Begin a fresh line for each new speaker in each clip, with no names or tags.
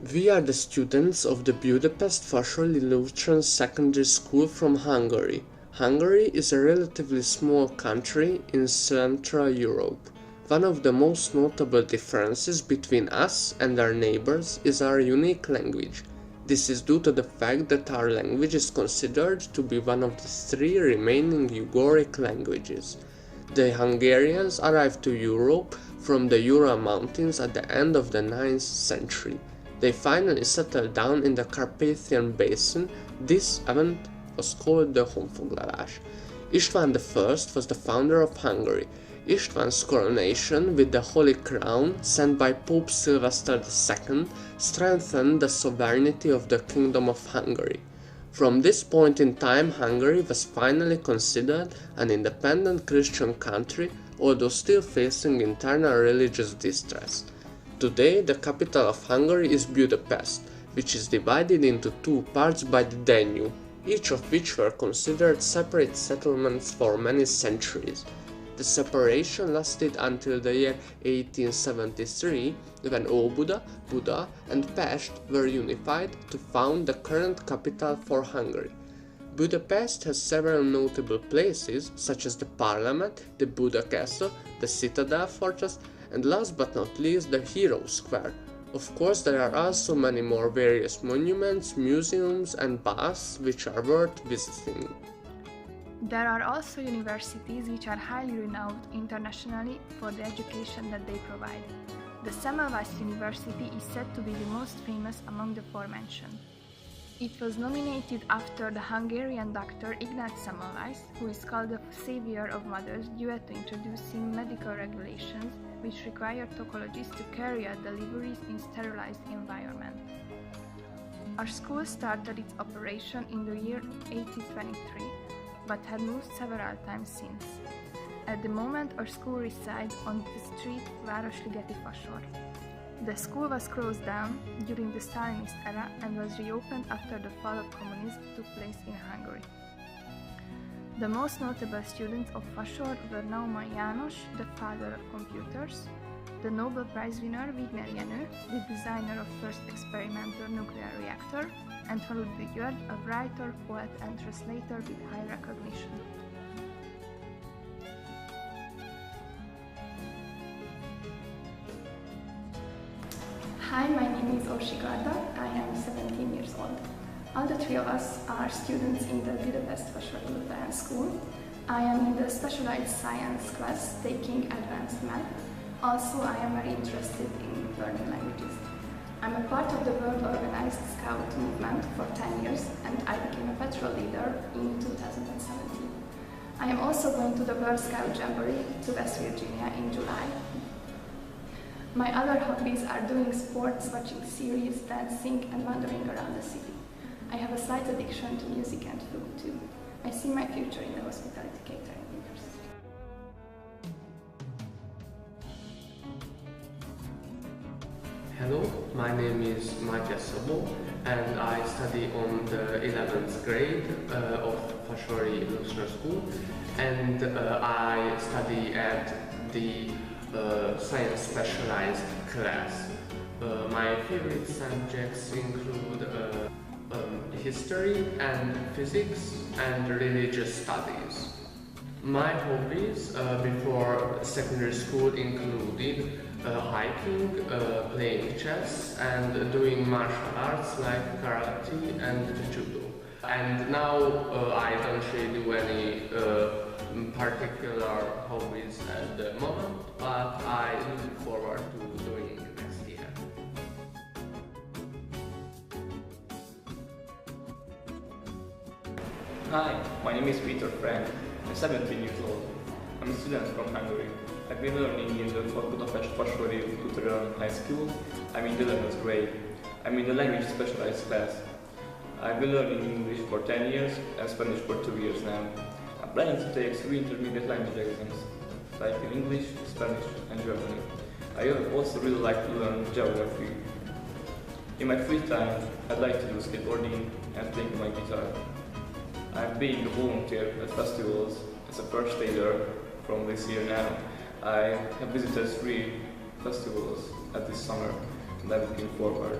We are the students of the Budapest Vasari Lutheran Secondary School from Hungary. Hungary is a relatively small country in Central Europe. One of the most notable differences between us and our neighbors is our unique language. This is due to the fact that our language is considered to be one of the three remaining Ugaric languages. The Hungarians arrived to Europe from the Ural Mountains at the end of the 9th century. They finally settled down in the Carpathian Basin. This event was called the Honfoglalás. István I was the founder of Hungary. István's coronation with the Holy Crown sent by Pope Sylvester II strengthened the sovereignty of the Kingdom of Hungary. From this point in time, Hungary was finally considered an independent Christian country, although still facing internal religious distress. Today, the capital of Hungary is Budapest, which is divided into two parts by the Danube, each of which were considered separate settlements for many centuries. The separation lasted until the year 1873, when Óbuda, Buda, and Pest were unified to found the current capital for Hungary. Budapest has several notable places, such as the Parliament, the Buda Castle, the Citadel Fortress, and last but not least the Hero Square. Of course, there are also many more various monuments, museums, and baths which are worth visiting.
There are also universities which are highly renowned internationally for the education that they provide. The Semmelweis University is said to be the most famous among the aforementioned. It was nominated after the Hungarian doctor Ignác Semmelweis, who is called the savior of mothers due to introducing medical regulations which require toxicologists to carry out deliveries in sterilized environment. Our school started its operation in the year 1823, but had moved several times since. At the moment, our school resides on the street Városligeti Fasor. The school was closed down during the Stalinist era and was reopened after the fall of communism took place in Hungary. The most notable students of Fasor were Naumann János, the father of computers, the Nobel Prize winner Wigner Jenő, the designer of first experimental nuclear reactor, and Faludi György, a writer, poet, and translator with high recognition.
Hi, my name is Orsi Garda. I am 17 years old. All the three of us are students in the Budapest Vasari Lutheran School. I am in the specialized science class taking advanced math. Also, I am very interested in learning languages. I'm a part of the World Organized Scout movement for 10 years and I became a patrol leader in 2017. I am also going to the World Scout Jamboree to West Virginia in July. My other hobbies are doing sports, watching series, dancing and wandering around the city. I have a slight addiction to music and food too. I see my future in the hospitality catering industry.
Hello, my name is Mátyás Szabó and I study on the 11th grade of Vasari Lutheran School and I study at the science specialized class. My favorite subjects include history and physics and religious studies. My hobbies before secondary school included hiking, playing chess and doing martial arts like karate and judo. And now I don't really do any particular hobbies at the moment, but I look forward to doing it next year.
Hi, my name is Peter Frank. I'm 17 years old. I'm a student from Hungary. I've been learning in the Budapest Vasari Lutheran High School. I'm in the 11th grade. I'm in the language specialized class. I've been learning English for 10 years and Spanish for 2 years now. I'm planning to take 3 intermediate language exams, like in English, Spanish and German. I also really like to learn geography. In my free time, I'd like to do skateboarding and playing my guitar. I'm being a volunteer at festivals as a first aider from this year now. I have visited 3 festivals at this summer and I'm looking forward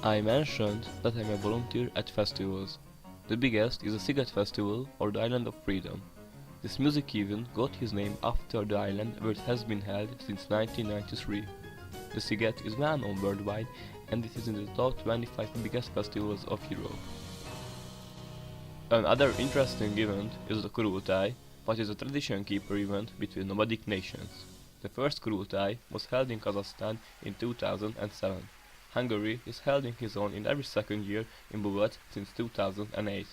I mentioned that I'm a volunteer at festivals. The biggest is the Sziget Festival, or the Island of Freedom. This music event got his name after the island where it has been held since 1993. The Sziget is well known worldwide, and it is in the top 25 biggest festivals of Europe. Another interesting event is the Kurultai, which is a tradition keeper event between nomadic nations. The first Kurultai was held in Kazakhstan in 2007. Hungary is holding his own in every second year in Bugat since 2008.